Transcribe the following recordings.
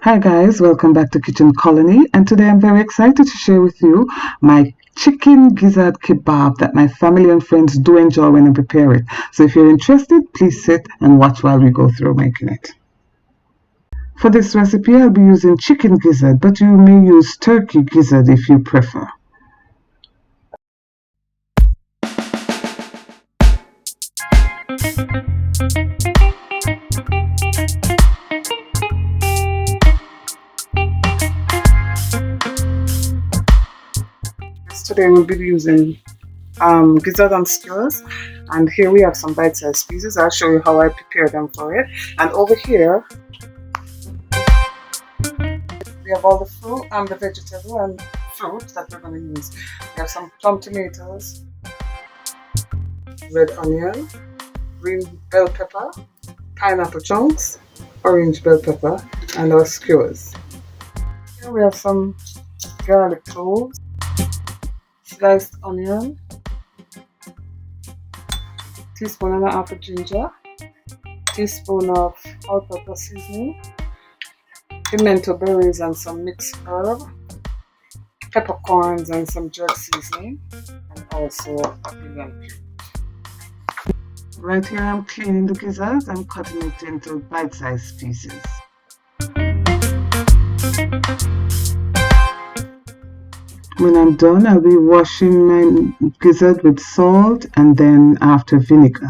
Hi guys, welcome back to Kitchen Kolony, and today I'm very excited to share with you my chicken gizzard kebab that my family and friends do enjoy when I prepare it. So if you're interested, please sit and watch while we go through making it. For this recipe, I'll be using chicken gizzard, but you may use turkey gizzard if you prefer. Today we'll be using gizzard and skewers, and here we have some bite-sized pieces. I'll show you how I prepare them for it. And over here we have all the fruit and the vegetable and fruit that we're going to use. We have some plum tomatoes, red onion, green bell pepper, pineapple chunks, orange bell pepper, and our skewers. Here we have some garlic cloves, sliced onion, teaspoon and a half of ginger, teaspoon of all-purpose seasoning, pimento berries and some mixed herb, peppercorns and some jerk seasoning, and also a lemon cube. Right here I'm cleaning the gizzards and cutting it into bite-sized pieces. When I'm done, I'll be washing my gizzard with salt and then after vinegar.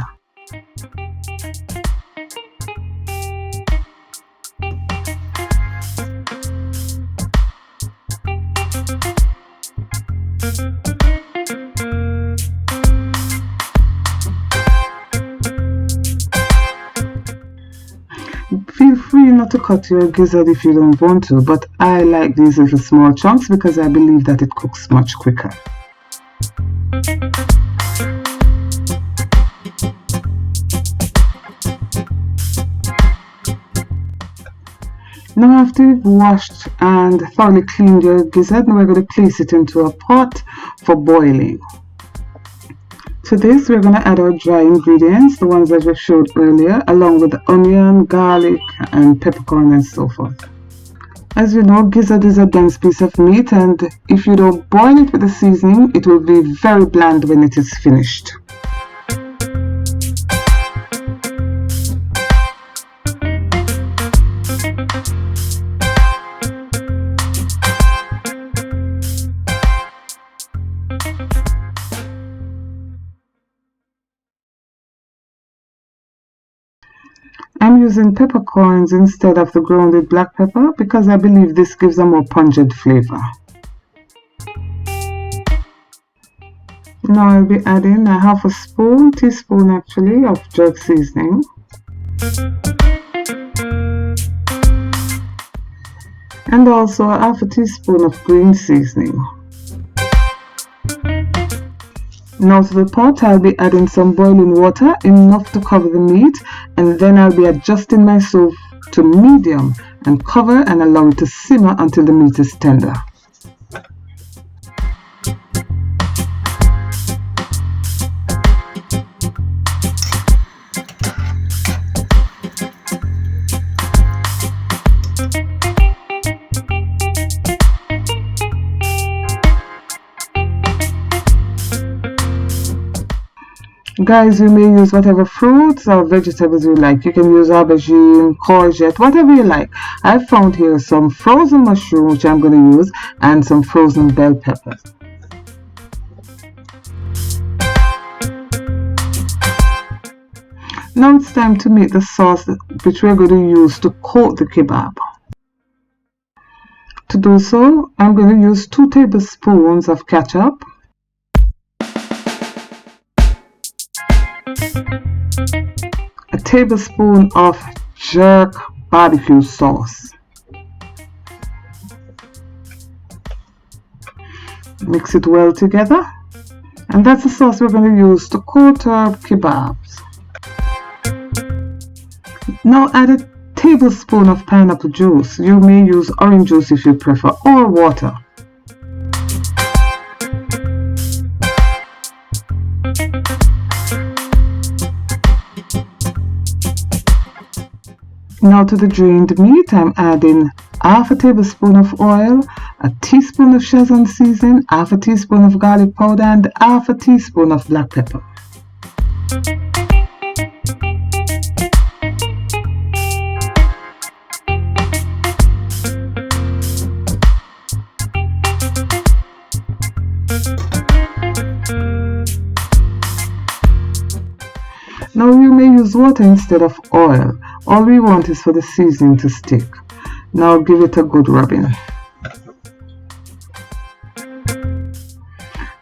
Feel free not to cut your gizzard if you don't want to, but I like these little small chunks because I believe that it cooks much quicker. Now after you've washed and thoroughly cleaned your gizzard, now we're going to place it into a pot for boiling. To this, we're going to add our dry ingredients, the ones that we showed earlier, along with the onion, garlic, and peppercorn and so forth. As you know, gizzard is a dense piece of meat, and if you don't boil it with the seasoning, it will be very bland when it is finished. I'm using peppercorns instead of the grounded black pepper because I believe this gives a more pungent flavor. Now I'll be adding a half a teaspoon actually, of jerk seasoning. And also a half a teaspoon of green seasoning. Now to the pot, I'll be adding some boiling water, enough to cover the meat, and then I'll be adjusting my stove to medium and cover and allow it to simmer until the meat is tender. Guys, you may use whatever fruits or vegetables you like. You can use aubergine, courgette, whatever you like. I found here some frozen mushroom, which I'm going to use, and some frozen bell peppers. Now it's time to make the sauce which we're going to use to coat the kebab. To do so, I'm going to use 2 tablespoons of ketchup, a tablespoon of jerk barbecue sauce. Mix it well together, and that's the sauce we're going to use to coat our kebabs. Now add a tablespoon of pineapple juice. You may use orange juice if you prefer, or water. Now to the drained meat, I'm adding half a tablespoon of oil, a teaspoon of Szechuan seasoning, half a teaspoon of garlic powder, and half a teaspoon of black pepper. Now you may use water instead of oil. All we want is for the seasoning to stick. Now give it a good rubbing.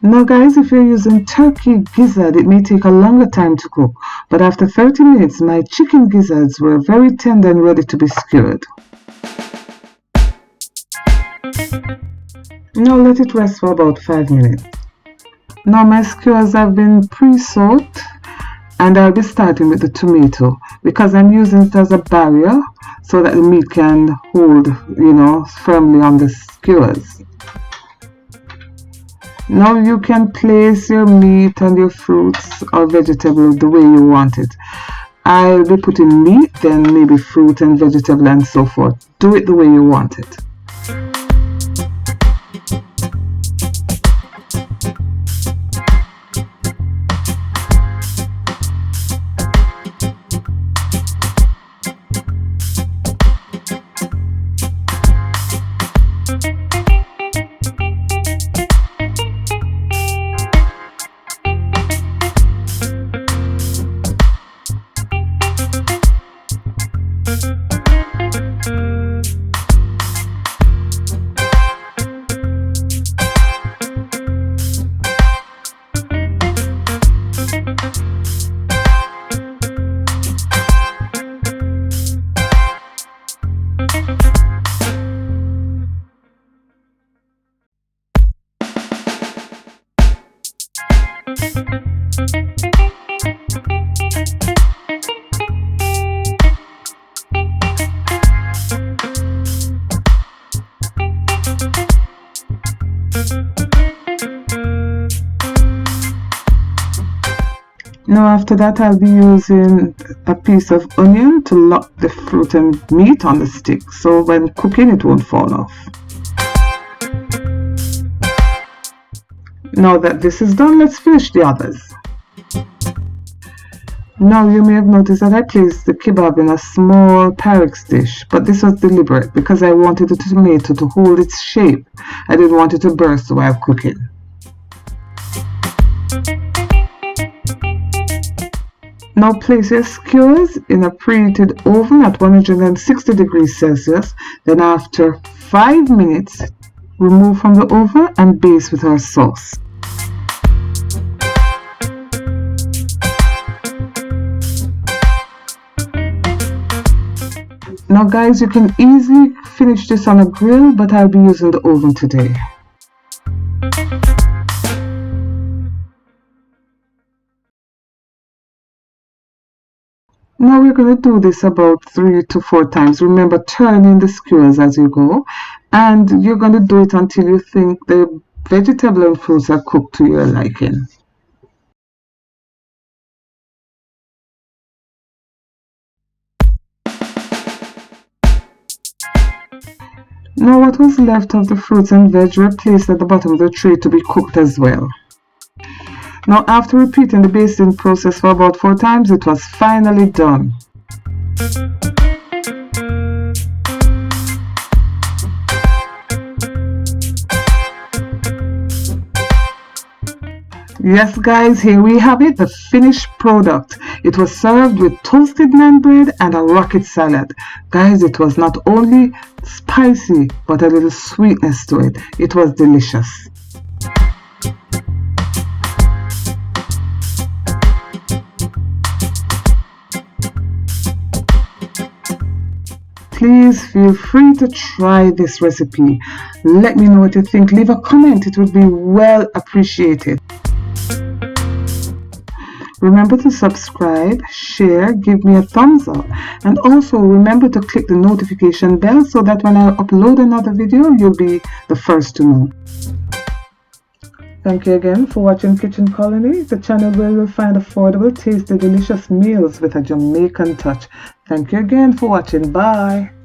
Now guys, if you're using turkey gizzard, it may take a longer time to cook, but after 30 minutes my chicken gizzards were very tender and ready to be skewered. Now let it rest for about 5 minutes. Now my skewers have been pre-soaked, and I'll be starting with the tomato because I'm using it as a barrier so that the meat can hold, firmly on the skewers. Now you can place your meat and your fruits or vegetables the way you want it. I'll be putting meat, then maybe fruit and vegetable and so forth. Do it the way you want it. Now after that I'll be using a piece of onion to lock the fruit and meat on the stick, so when cooking it won't fall off. Now that this is done, let's finish the others. Now you may have noticed that I placed the kebab in a small Pyrex dish, but this was deliberate because I wanted the tomato to hold its shape. I didn't want it to burst while cooking. Now place your skewers in a preheated oven at 160 degrees Celsius. Then after 5 minutes, remove from the oven and baste with our sauce. Now guys, you can easily finish this on a grill, but I'll be using the oven today. Now we're going to do this about 3 to 4 times. Remember, turning the skewers as you go, and you're going to do it until you think the vegetable and fruits are cooked to your liking. Now what was left of the fruits and veg were placed at the bottom of the tray to be cooked as well. Now after repeating the basting process for about 4 times, it was finally done. Yes guys, here we have it, the finished product. It was served with toasted naan bread and a rocket salad. Guys, it was not only spicy but a little sweetness to it. It was delicious. Please feel free to try this recipe. Let me know what you think. Leave a comment, it would be well appreciated. Remember to subscribe, share, give me a thumbs up, and also remember to click the notification bell so that when I upload another video, you'll be the first to know. Thank you again for watching Kitchen Colony, the channel where you'll find affordable, tasty, delicious meals with a Jamaican touch. Thank you again for watching. Bye.